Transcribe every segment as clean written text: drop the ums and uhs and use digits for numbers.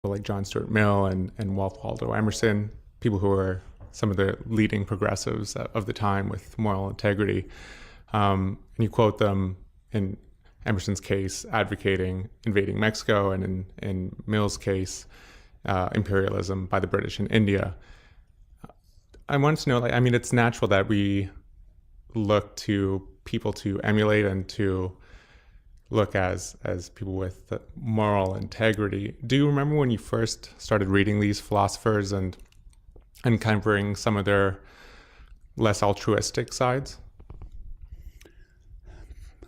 like John Stuart Mill and Waldo Emerson, people who were some of the leading progressives of the time with moral integrity. And you quote them in Emerson's case, advocating invading Mexico, and in Mill's case, imperialism by the British in India. I wanted to know, like, I mean, it's natural that we look to people to emulate and to look as people with moral integrity. Do you remember when you first started reading these philosophers and uncovering some of their less altruistic sides?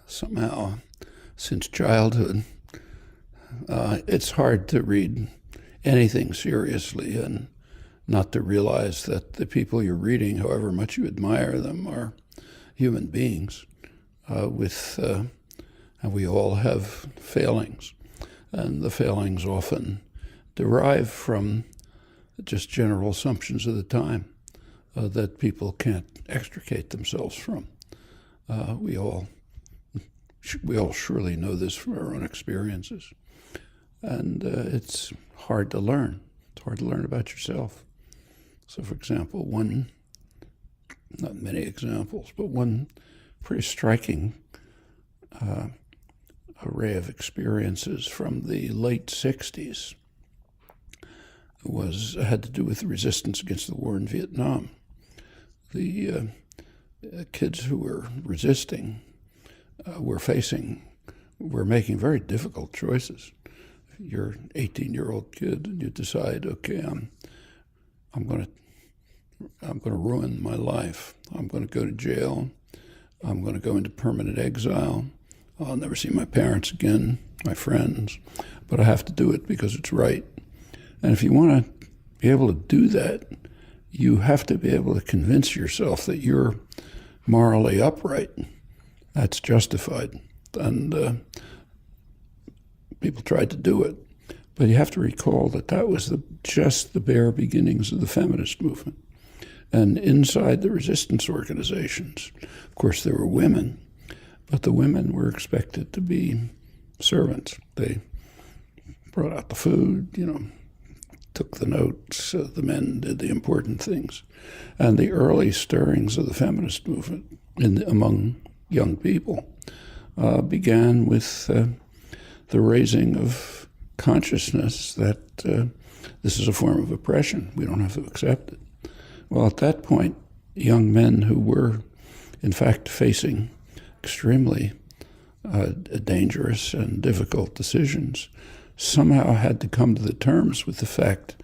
Somehow, since childhood, it's hard to read anything seriously and not to realize that the people you're reading, however much you admire them, are human beings and we all have failings. And the failings often derive from just general assumptions of the time that people can't extricate themselves from. We all surely know this from our own experiences. And it's hard to learn. It's hard to learn about yourself. So, for example, not many examples, but one pretty striking array of experiences from the late 60s had to do with the resistance against the war in Vietnam. The kids who were resisting were making very difficult choices. You're an 18-year-old kid and you decide, okay, I'm going to ruin my life. I'm going to go to jail. I'm going to go into permanent exile. I'll never see my parents again, my friends, but I have to do it because it's right. And if you want to be able to do that, you have to be able to convince yourself that you're morally upright. That's justified. And people tried to do it. But you have to recall that was just the bare beginnings of the feminist movement. And inside the resistance organizations, of course, there were women, but the women were expected to be servants. They brought out the food, took the notes. The men did the important things. And the early stirrings of the feminist movement among young people began with the raising of consciousness that this is a form of oppression. We don't have to accept it. Well, at that point, young men who were, in fact, facing extremely dangerous and difficult decisions somehow had to come to the terms with the fact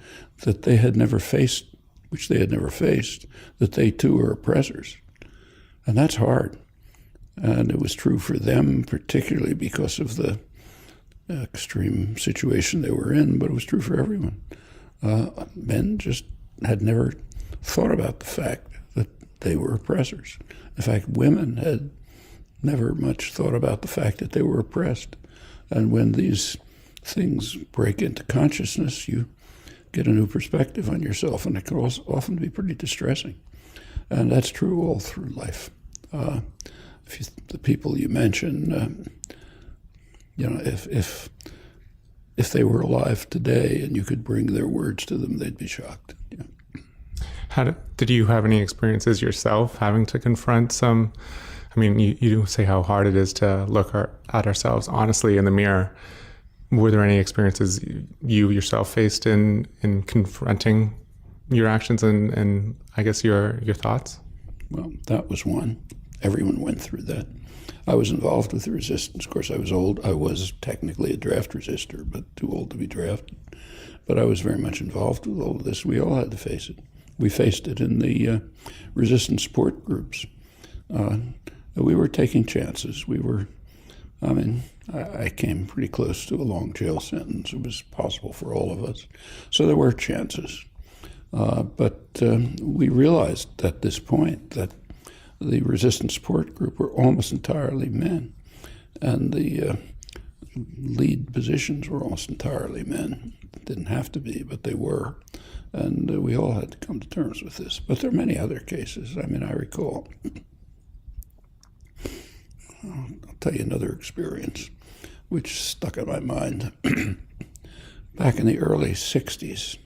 that they had never faced, that they too are oppressors. And that's hard. And it was true for them, particularly because of the extreme situation they were in, but it was true for everyone. Men just had never thought about the fact that they were oppressors. In fact, women had never much thought about the fact that they were oppressed. And when these things break into consciousness, you get a new perspective on yourself, and it can also often be pretty distressing. And that's true all through life. The people you mentioned, if they were alive today and you could bring their words to them, they'd be shocked. Did you have any experiences yourself having to confront some? I mean, you say how hard it is to look at ourselves honestly in the mirror. Were there any experiences you yourself faced in confronting your actions and I guess your thoughts? Well, that was one. Everyone went through that. I was involved with the resistance. Of course, I was old. I was technically a draft resistor, but too old to be drafted. But I was very much involved with all of this. We all had to face it. We faced it in the resistance support groups. We were taking chances. I came pretty close to a long jail sentence. It was possible for all of us. So there were chances. But we realized at this point that the resistance support group were almost entirely men, and the lead positions were almost entirely men. It didn't have to be, but they were. And we all had to come to terms with this. But there are many other cases. I recall, I'll tell you another experience which stuck in my mind. back in the early 60s,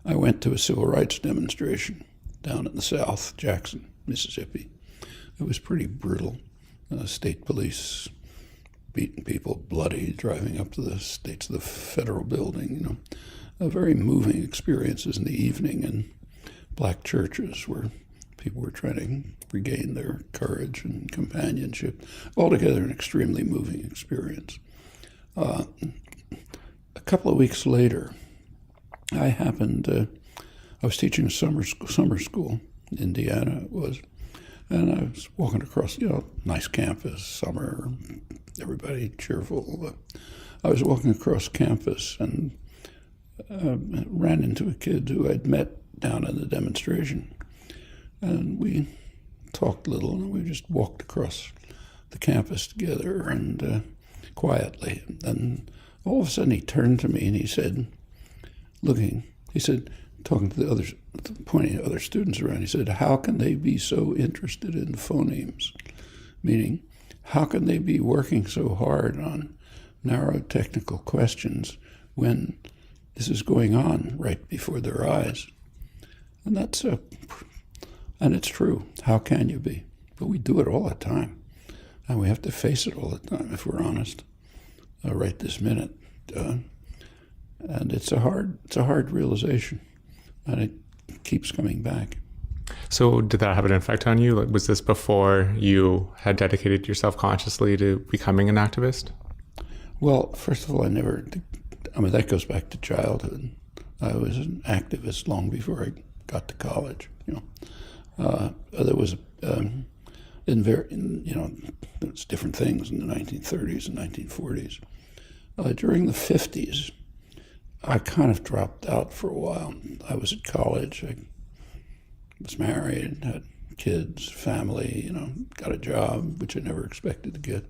I went to a civil rights demonstration down in the South, Jackson, Mississippi. It was pretty brutal. State police beating people bloody, driving up to the federal building, very moving experiences in the evening in black churches where people were trying to regain their courage and companionship. Altogether, an extremely moving experience. A couple of weeks later, I was teaching summer school, Indiana it was, and I was walking across, nice campus, summer, everybody cheerful. I was walking across campus and ran into a kid who I'd met down in the demonstration. And we talked a little, and we just walked across the campus together and quietly. And all of a sudden he turned to me and he said, talking to the others, pointing at other students around, he said, "How can they be so interested in phonemes?" Meaning, how can they be working so hard on narrow technical questions when this is going on right before their eyes? And and it's true. How can you be? But we do it all the time, and we have to face it all the time if we're honest. Right this minute, and it's a hard realization, and it keeps coming back. So did that have an effect on you? Was this before you had dedicated yourself consciously to becoming an activist? Well, first of all, that goes back to childhood. I was an activist long before I got to college. There was, there was different things in the 1930s and 1940s. During the 50s, I kind of dropped out for a while. I was at college. I was married, had kids, family, got a job, which I never expected to get.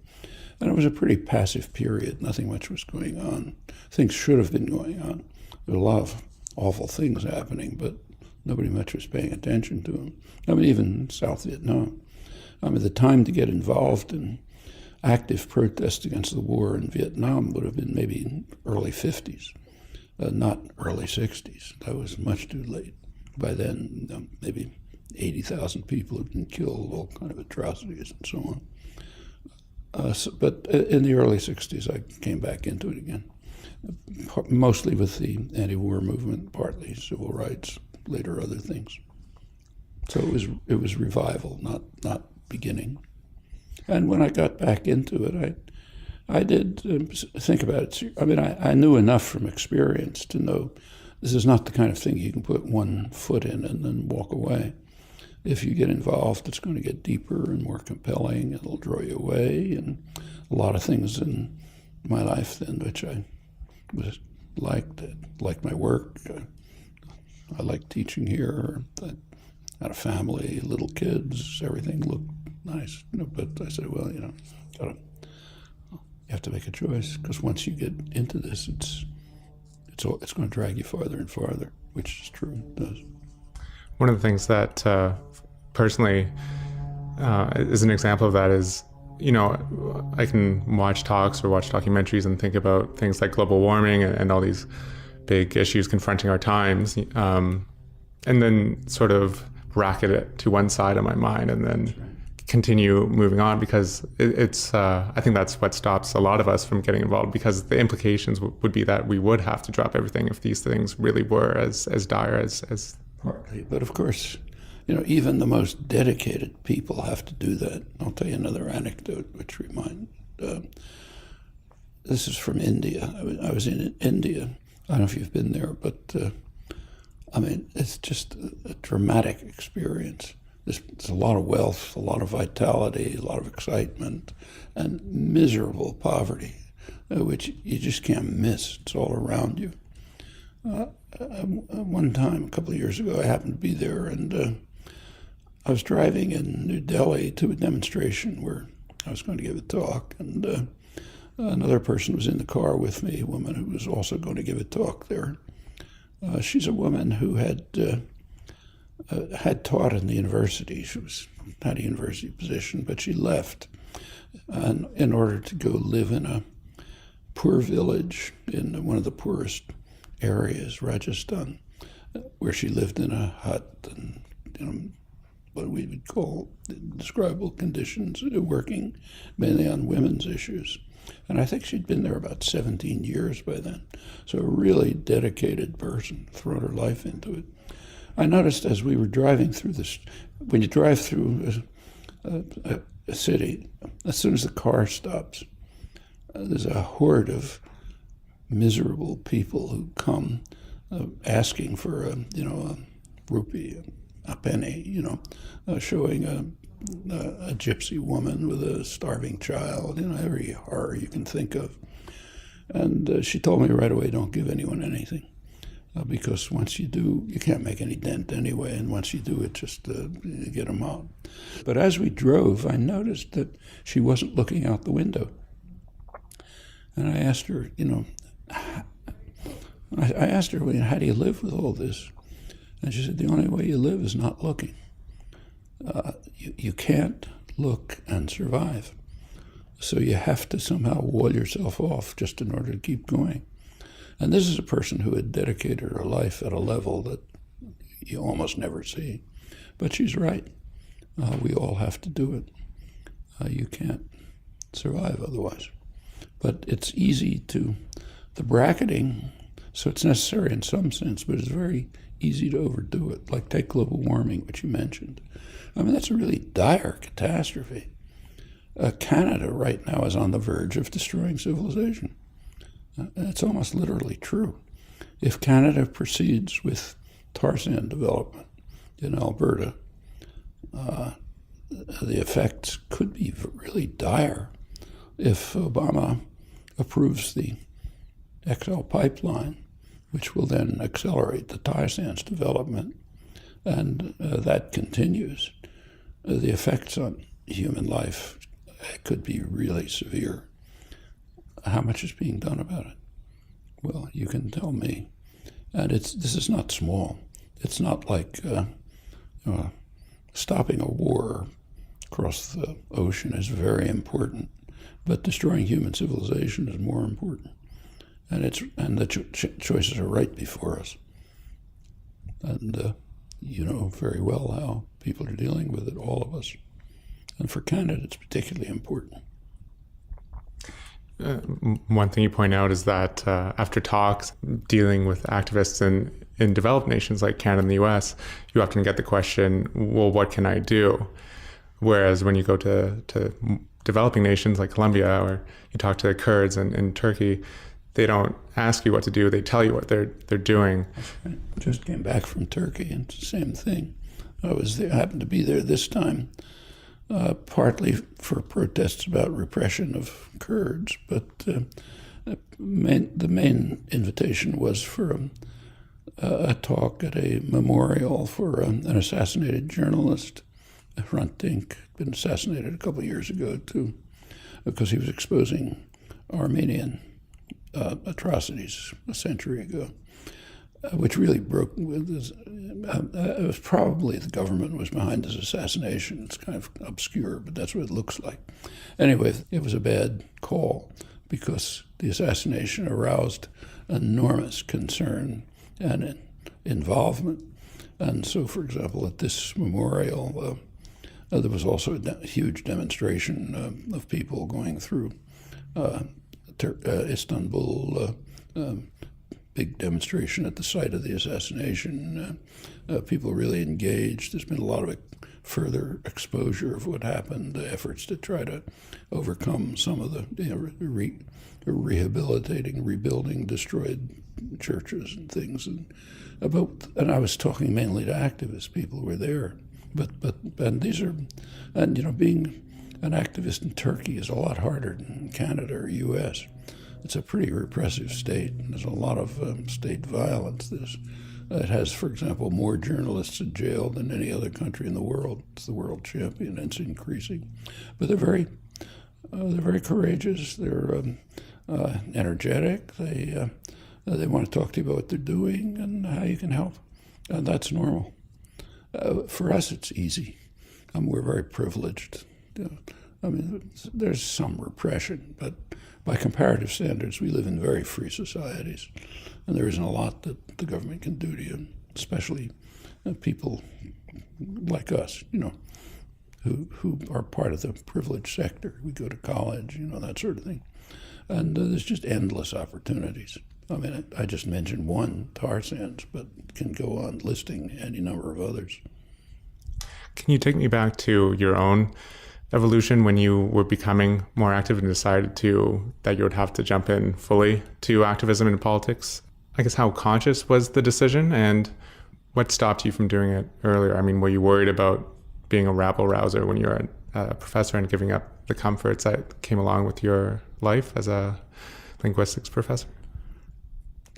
And it was a pretty passive period. Nothing much was going on. Things should have been going on. There were a lot of awful things happening, but nobody much was paying attention to them. Even South Vietnam. The time to get involved in active protest against the war in Vietnam would have been maybe early 50s, not early 60s. That was much too late. By then, maybe 80,000 people had been killed, all kind of atrocities and so on. But in the early 60s, I came back into it again, mostly with the anti-war movement, partly civil rights, later other things. So it was revival, not beginning. And when I got back into it, I did think about it. I knew enough from experience to know this is not the kind of thing you can put one foot in and then walk away. If you get involved, it's going to get deeper and more compelling. It'll draw you away. And a lot of things in my life then, which I liked my work. I liked teaching here. I had a family, little kids. Everything looked nice. But I said, well, you have to make a choice, because once you get into this, it's going to drag you farther and farther, which is true. It does. One of the things that personally is an example of that is, I can watch talks or watch documentaries and think about things like global warming and all these big issues confronting our times, and then sort of bracket it to one side of my mind and then continue moving on, because it's I think that's what stops a lot of us from getting involved, because the implications would be that we would have to drop everything if these things really were as dire as Partly, but of course, even the most dedicated people have to do that. I'll tell you another anecdote which reminds. This is from India. I was in India. I don't know if you've been there, but it's just a dramatic experience. There's a lot of wealth, a lot of vitality, a lot of excitement, and miserable poverty, which you just can't miss. It's all around you. One time, a couple of years ago, I happened to be there, and I was driving in New Delhi to a demonstration where I was going to give a talk, and another person was in the car with me, a woman who was also going to give a talk there. She's a woman who had taught in the university. She had a university position, but she left in order to go live in a poor village in one of the poorest areas, Rajasthan, where she lived in a hut and, what we would call indescribable conditions, working mainly on women's issues. And I think she'd been there about 17 years by then. So a really dedicated person, thrown her life into it. I noticed as we were driving through this, when you drive through a city, as soon as the car stops, there's a horde of miserable people who come asking for a rupee, a penny, showing a gypsy woman with a starving child, every horror you can think of. And she told me right away, don't give anyone anything, because once you do, you can't make any dent anyway, and once you do it, just get them out. But as we drove, I noticed that she wasn't looking out the window. And I asked her, how do you live with all this? And she said, the only way you live is not looking. You can't look and survive. So you have to somehow wall yourself off just in order to keep going. And this is a person who had dedicated her life at a level that you almost never see. But she's right. We all have to do it. You can't survive otherwise. But it's easy the bracketing, so it's necessary in some sense, but it's very easy to overdo it. Like take global warming, which you mentioned. I mean, that's a really dire catastrophe. Canada right now is on the verge of destroying civilization. It's almost literally true. If Canada proceeds with tar sand development in Alberta, the effects could be really dire. If Obama approves the XL pipeline, which will then accelerate the tar sands development, and that continues, the effects on human life could be really severe. How much is being done about it? Well, you can tell me. And this is not small. It's not like stopping a war across the ocean is very important, but destroying human civilization is more important. And the choices are right before us. And you know very well how people are dealing with it, all of us. And for Canada, it's particularly important. One thing you point out is that after talks dealing with activists in developed nations like Canada and the US, you often get the question, well, what can I do? Whereas when you go to developing nations like Colombia, or you talk to the Kurds in Turkey, they don't ask you what to do, they tell you what they're doing. I just came back from Turkey, and it's the same thing. I happened to be there this time, partly for protests about repression of Kurds, but the main invitation was for a talk at a memorial for an assassinated journalist. Hrant Dink had been assassinated a couple of years ago, too, because he was exposing Armenian atrocities a century ago, which really broke with this. It was probably the government was behind his assassination. It's kind of obscure, but that's what it looks like. Anyway, it was a bad call because the assassination aroused enormous concern and involvement. And so, for example, at this memorial, there was also a huge demonstration of people going through Istanbul, big demonstration at the site of the assassination. People really engaged. There's been a lot of further exposure of what happened, efforts to try to overcome some of the rehabilitating, rebuilding destroyed churches and things. And I was talking mainly to activists, people who were there. Being an activist in Turkey is a lot harder than Canada or U.S. It's a pretty repressive state, and there's a lot of state violence. It has, for example, more journalists in jail than any other country in the world. It's the world champion, and it's increasing. But they're very courageous. They're energetic. They want to talk to you about what they're doing and how you can help, and that's normal. For us, it's easy. We're very privileged. I mean, there's some repression, but by comparative standards, we live in very free societies, and there isn't a lot that the government can do to you, especially people like us, who are part of the privileged sector. We go to college, that sort of thing. And there's just endless opportunities. I mean, I just mentioned one, tar sands, but can go on listing any number of others. Can you take me back to your own evolution when you were becoming more active and decided that you would have to jump in fully to activism and politics? I guess how conscious was the decision, and what stopped you from doing it earlier? I mean, were you worried about being a rabble-rouser when you were a professor and giving up the comforts that came along with your life as a linguistics professor?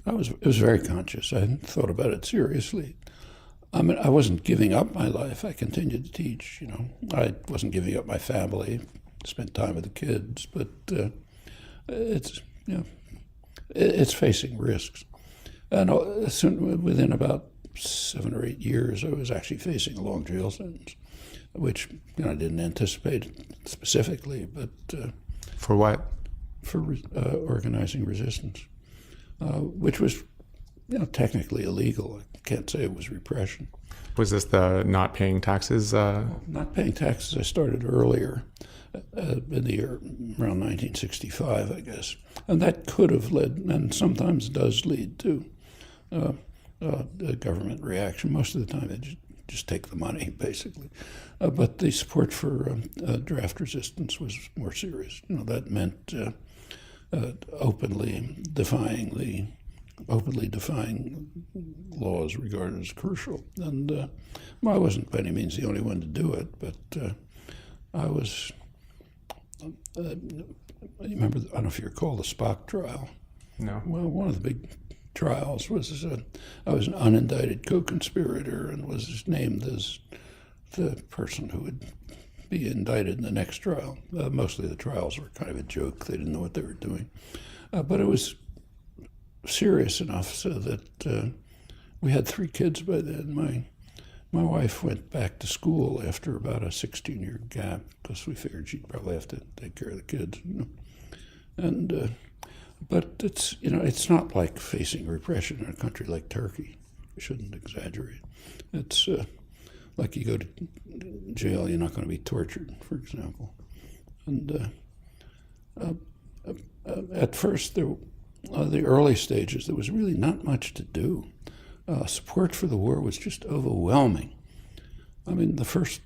I was very conscious. I hadn't thought about it seriously. I mean, I wasn't giving up my life. I continued to teach, I wasn't giving up my family, spent time with the kids, but it's facing risks. And within about 7 or 8 years, I was actually facing a long jail sentence, which I didn't anticipate specifically, but for what? For organizing resistance, which was technically illegal. I can't say it was repression. Was this the not paying taxes? Not paying taxes, I started earlier, in the year around 1965, I guess. And that could have led, and sometimes does lead to, a government reaction. Most of the time, they just take the money, basically. But the support for draft resistance was more serious. That meant openly defying laws regarded as crucial. And I wasn't by any means the only one to do it, but I was. Remember, I don't know if you recall the Spock trial. No. Well, one of the big trials was I was an unindicted co-conspirator and was named as the person who would be indicted in the next trial. Mostly the trials were kind of a joke. They didn't know what they were doing. But it was serious enough so that we had 3 kids by then. My wife went back to school after about a 16-year gap because we figured she'd probably have to take care of the kids. And but it's not like facing repression in a country like Turkey. We shouldn't exaggerate. It's like you go to jail, you're not going to be tortured, for example. And at first, the early stages, there was really not much to do. Support for the war was just overwhelming. I mean, the first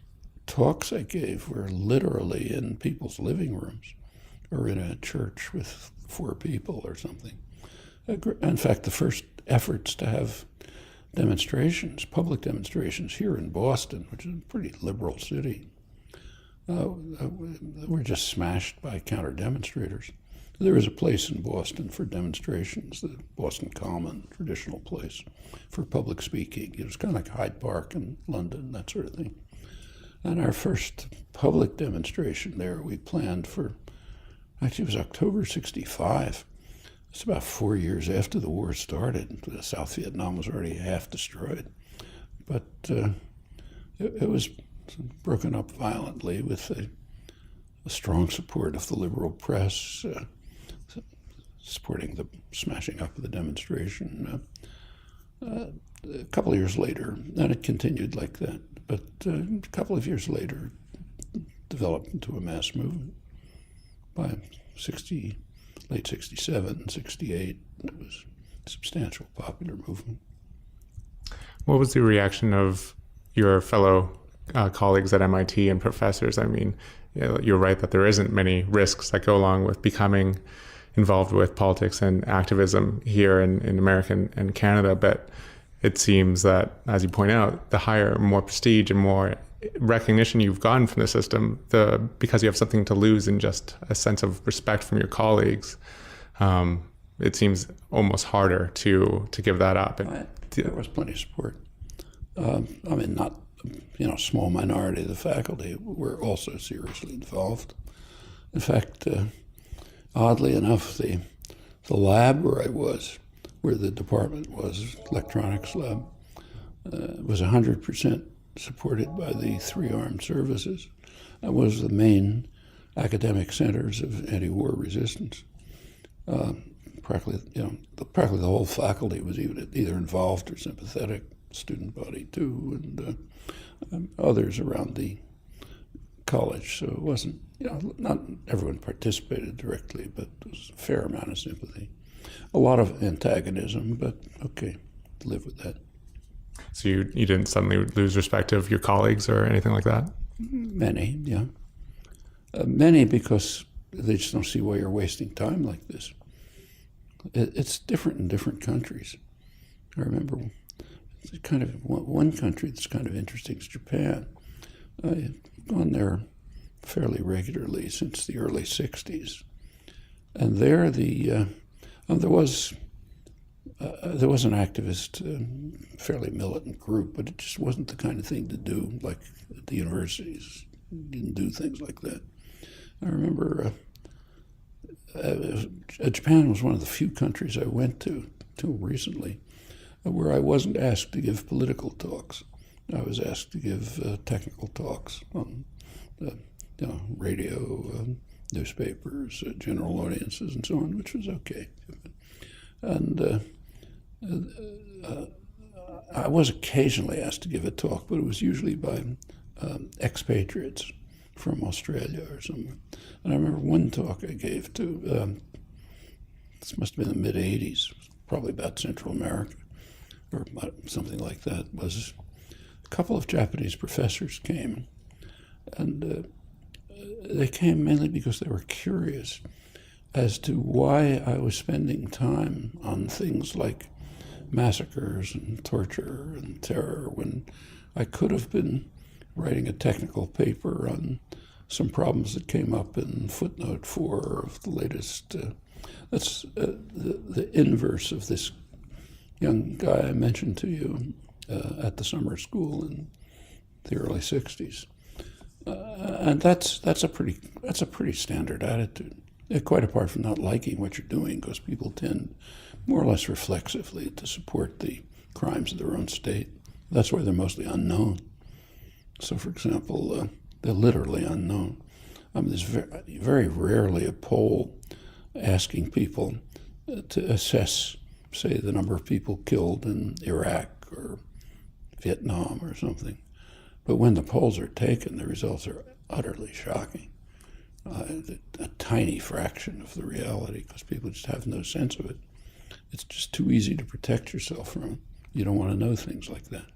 talks I gave were literally in people's living rooms or in a church with 4 people or something. In fact, the first efforts to have demonstrations, public demonstrations here in Boston, which is a pretty liberal city, were just smashed by counter-demonstrators. There was a place in Boston for demonstrations, the Boston Common, traditional place for public speaking. It was kind of like Hyde Park in London, that sort of thing. And our first public demonstration there we planned for, actually it was October 65. It's about 4 years after the war started. South Vietnam was already half destroyed. But it was broken up violently with a strong support of the liberal press, supporting the smashing up of the demonstration. A couple of years later, and it continued like that, but a couple of years later, it developed into a mass movement. By late 67, 68, it was a substantial popular movement. What was the reaction of your fellow colleagues at MIT and professors? I mean, you're right that there isn't many risks that go along with becoming involved with politics and activism here in America and Canada, but it seems that, as you point out, the higher, more prestige and more recognition you've gotten from the system, because you have something to lose and just a sense of respect from your colleagues, it seems almost harder to give that up. There was plenty of support. I mean, not a small minority of the faculty were also seriously involved. In fact, oddly enough, the lab where the department was, electronics lab, was 100% supported by the 3 armed services. That was the main academic centers of anti-war resistance. Practically the whole faculty was either involved or sympathetic. Student body too, and others around the college. So it wasn't, not everyone participated directly, but there was a fair amount of sympathy. A lot of antagonism, but okay, live with that. So you didn't suddenly lose respect of your colleagues or anything like that? Many, yeah. Many because they just don't see why you're wasting time like this. It's different in different countries. I remember kind of one country that's kind of interesting is Japan. I've gone there fairly regularly since the early 60s. And there there was an activist, fairly militant group, but it just wasn't the kind of thing to do, like at the universities. You didn't do things like that. I remember Japan was one of the few countries I went to till recently where I wasn't asked to give political talks. I was asked to give technical talks on radio, newspapers, general audiences, and so on, which was okay. And I was occasionally asked to give a talk, but it was usually by expatriates from Australia or somewhere. And I remember one talk I gave to, this must have been the mid-'80s, probably about Central America, or something like that, was a couple of Japanese professors came, and they came mainly because they were curious as to why I was spending time on things like massacres and torture and terror when I could have been writing a technical paper on some problems that came up in footnote 4 of the latest. That's the inverse of this young guy I mentioned to you at the summer school in the early 60s. And that's a pretty standard attitude. Quite apart from not liking what you're doing, because people tend more or less reflexively to support the crimes of their own state. That's why they're mostly unknown. So, for example, they're literally unknown. There's very rarely a poll asking people to assess, say, the number of people killed in Iraq or Vietnam or something. But when the polls are taken, the results are utterly shocking. A tiny fraction of the reality, because people just have no sense of it. It's just too easy to protect yourself from it. You don't want to know things like that.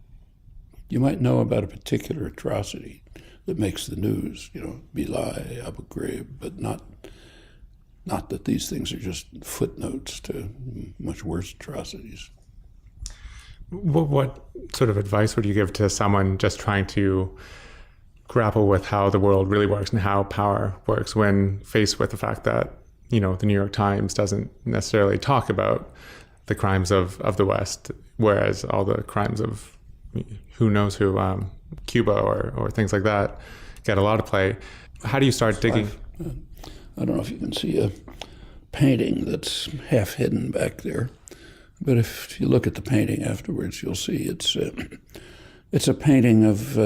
You might know about a particular atrocity that makes the news, Bilai, Abu Ghraib, but not that these things are just footnotes to much worse atrocities. What sort of advice would you give to someone just trying to grapple with how the world really works and how power works when faced with the fact that, the New York Times doesn't necessarily talk about the crimes of the West, whereas all the crimes of who knows who, Cuba or things like that, get a lot of play. How do you start digging? I don't know if you can see a painting that's half hidden back there, but if you look at the painting afterwards, you'll see it's a painting of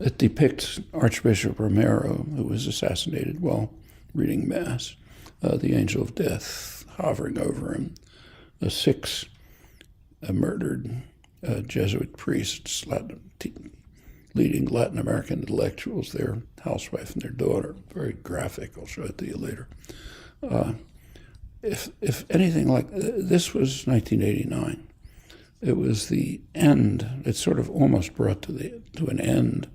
it depicts Archbishop Romero, who was assassinated while reading Mass, the angel of death hovering over him, 6 murdered Jesuit priests, leading Latin American intellectuals, their housewife and their daughter. Very graphic. I'll show it to you later. If anything like this was 1989, it was the end. It sort of almost brought to an end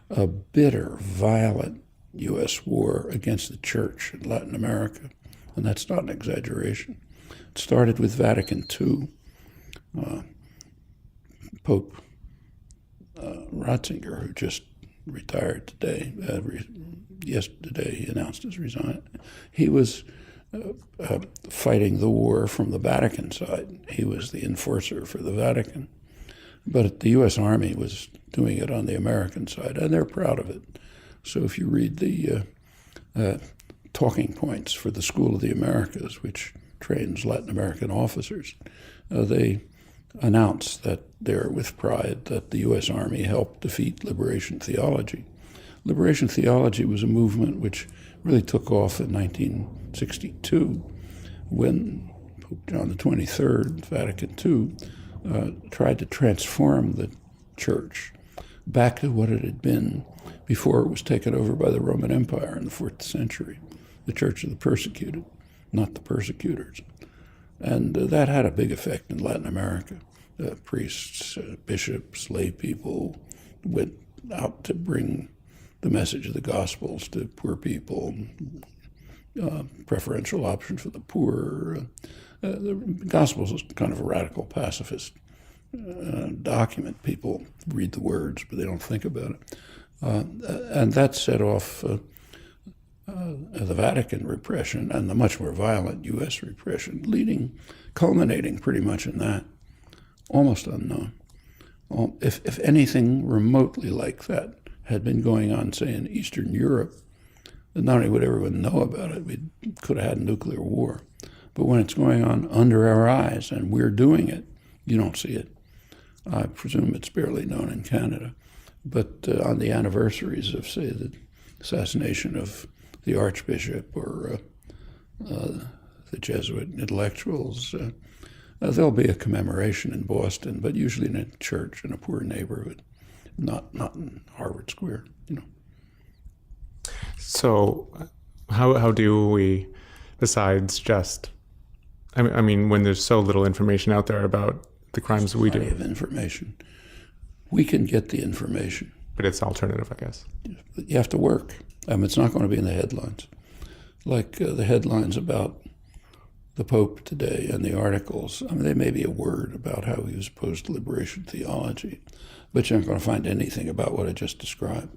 a bitter, violent U.S. war against the church in Latin America, and that's not an exaggeration. It started with Vatican II. Pope Ratzinger, who just retired today, yesterday he announced his resign. He was fighting the war from the Vatican side. He was the enforcer for the Vatican. But the U.S. Army was doing it on the American side, and they're proud of it. So if you read the talking points for the School of the Americas, which trains Latin American officers, they announce that they're with pride that the U.S. Army helped defeat liberation theology. Liberation theology was a movement which really took off in 1962 when Pope John the 23rd, Vatican II, tried to transform the church back to what it had been before it was taken over by the Roman Empire in the 4th century, the church of the persecuted, not the persecutors. And that had a big effect in Latin America. Priests, bishops, lay people went out to bring the message of the Gospels to poor people, preferential option for the poor. The Gospels is kind of a radical pacifist document. People read the words, but they don't think about it. And that set off the Vatican repression and the much more violent U.S. repression, culminating pretty much in that, almost unknown. If anything remotely like that had been going on, say, in Eastern Europe, not only would everyone know about it, we could have had a nuclear war. But when it's going on under our eyes and we're doing it, you don't see it. I presume it's barely known in Canada. But on the anniversaries of, say, the assassination of the Archbishop or the Jesuit intellectuals, there'll be a commemoration in Boston, but usually in a church in a poor neighborhood, not in Harvard Square, you know. So how do we, besides just, I mean, when there's so little information out there about the crimes that we do? Of information. We can get the information. But it's alternative, I guess. You have to work. It's not going to be in the headlines. Like the headlines about the Pope today and the articles, there may be a word about how he was opposed to liberation theology, but you're not going to find anything about what I just described.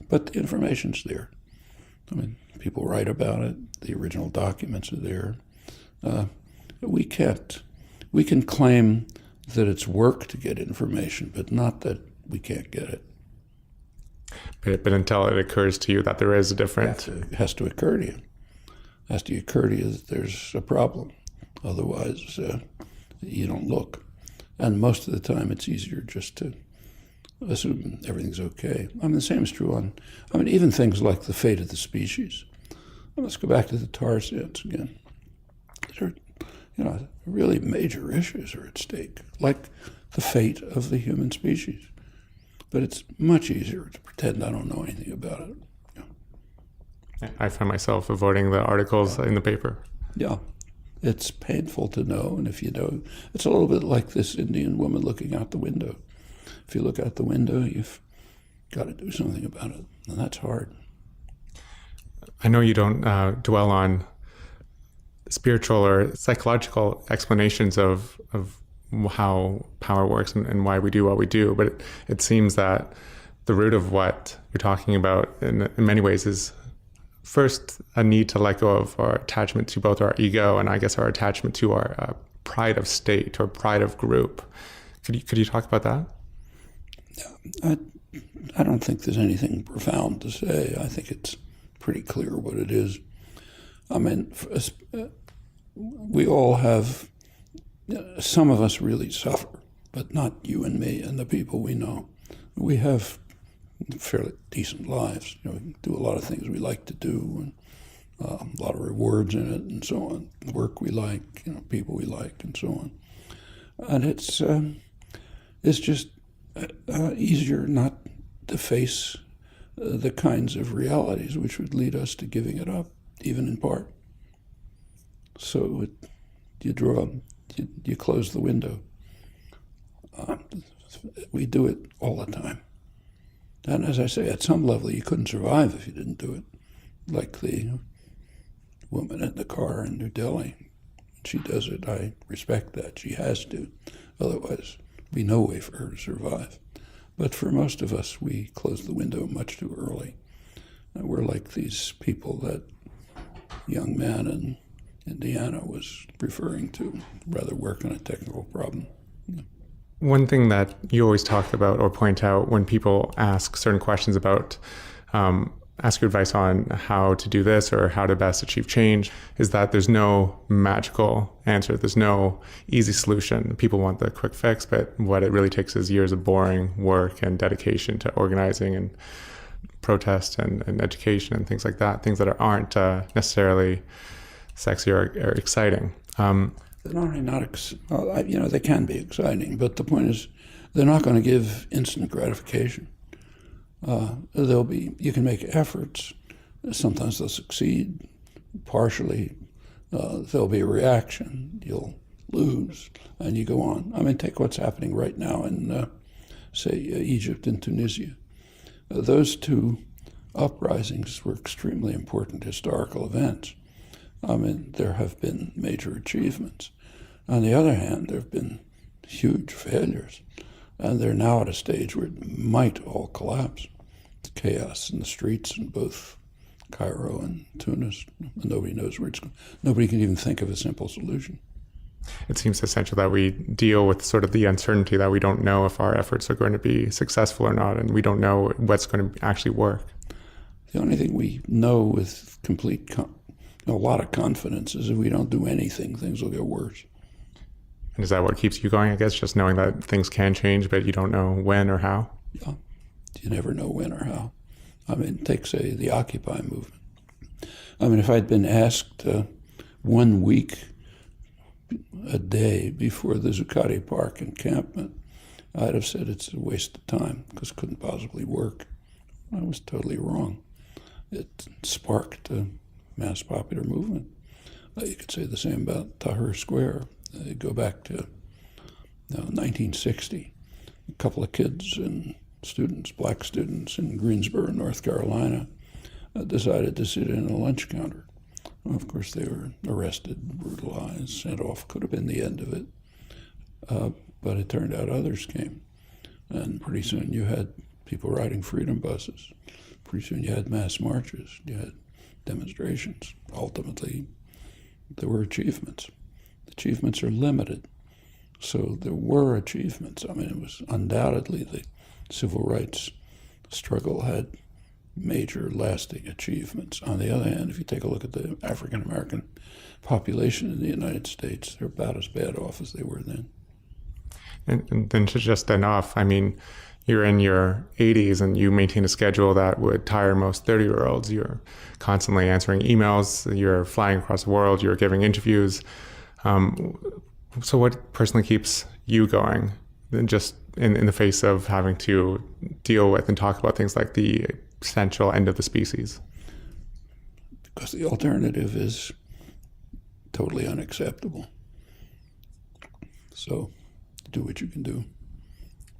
But the information's there. People write about it. The original documents are there. We can claim that it's work to get information, but not that we can't get it. But until it occurs to you that there is a difference. It has to occur to you. It has to occur to you that there's a problem. Otherwise, you don't look. And most of the time, it's easier just to assume everything's okay. The same is true on, even things like the fate of the species. Let's go back to the tar sands again. There, really major issues are at stake, like the fate of the human species. But it's much easier to pretend I don't know anything about it. I find myself avoiding the articles in the paper. Yeah, it's painful to know, and if you know, it's a little bit like this Indian woman looking out the window. If you look out the window, you've got to do something about it, and that's hard. I know you don't dwell on spiritual or psychological explanations of how power works and why we do what we do, but it seems that the root of what you're talking about in many ways is first a need to let go of our attachment to both our ego and I guess our attachment to our pride of state or pride of group. Could you talk about that? I don't think there's anything profound to say. I think it's pretty clear what it is. We all have, some of us really suffer, but not you and me and the people we know. We have fairly decent lives. We do a lot of things we like to do, and a lot of rewards in it, and so on. Work we like, people we like, and so on. And it's just easier not to face the kinds of realities which would lead us to giving it up, even in part. So you close the window. We do it all the time. And as I say, at some level, you couldn't survive if you didn't do it. Like the woman in the car in New Delhi. She does it. I respect that. She has to. Otherwise, there'd be no way for her to survive. But for most of us, we close the window much too early. And we're like these people that young man in Indiana was referring to, rather work on a technical problem. One thing that you always talk about or point out when people ask certain questions about, ask your advice on how to do this or how to best achieve change, is that there's no magical answer. There's no easy solution. People want the quick fix, but what it really takes is years of boring work and dedication to organizing and protest and education and things like that, things that aren't necessarily sexy or exciting. They're not only not, they can be exciting, but the point is they're not going to give instant gratification. You can make efforts. Sometimes they'll succeed partially. There'll be a reaction. You'll lose, and you go on. I mean, take what's happening right now in, say, Egypt and Tunisia. Those two uprisings were extremely important historical events. I mean, there have been major achievements. On the other hand, there have been huge failures, and they're now at a stage where it might all collapse. Chaos in the streets in both Cairo and Tunis. Nobody knows where it's going. Nobody can even think of a simple solution. It seems essential that we deal with sort of the uncertainty that we don't know if our efforts are going to be successful or not, and we don't know what's going to actually work. The only thing we know with a lot of confidence is if we don't do anything, things will get worse. And is that what keeps you going, I guess, just knowing that things can change, but you don't know when or how? Yeah. You never know when or how. I mean, take, say, the Occupy movement. I mean, if I'd been asked 1 week a day before the Zuccotti Park encampment, I'd have said it's a waste of time because it couldn't possibly work. I was totally wrong. It sparked a mass popular movement. You could say the same about Tahrir Square. You go back to 1960. A couple of kids and students, black students in Greensboro, North Carolina, decided to sit in a lunch counter. Well, of course, they were arrested, brutalized, sent off. Could have been the end of it. But it turned out others came. And pretty soon you had people riding freedom buses. Pretty soon you had mass marches. You had demonstrations. Ultimately, there were achievements. Achievements are limited. So there were achievements. I mean, it was undoubtedly the civil rights struggle had major lasting achievements. On the other hand, if you take a look at the African American population in the United States, they're about as bad off as they were then. And then to just end off, I mean, you're in your 80s and you maintain a schedule that would tire most 30-year-olds. You're constantly answering emails, you're flying across the world, you're giving interviews. So what personally keeps you going, just in the face of having to deal with and talk about things like the essential end of the species? Because the alternative is totally unacceptable. So do what you can do.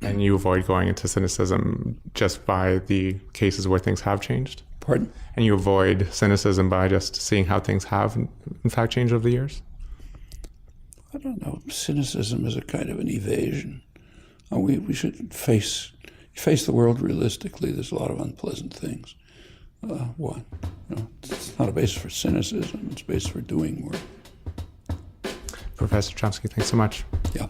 And you avoid going into cynicism just by the cases where things have changed? Pardon? And you avoid cynicism by just seeing how things have, in fact, changed over the years? I don't know. Cynicism is a kind of an evasion. We should face the world realistically. There's a lot of unpleasant things. What? It's not a basis for cynicism. It's a basis for doing more. Professor Chomsky, thanks so much. Yeah.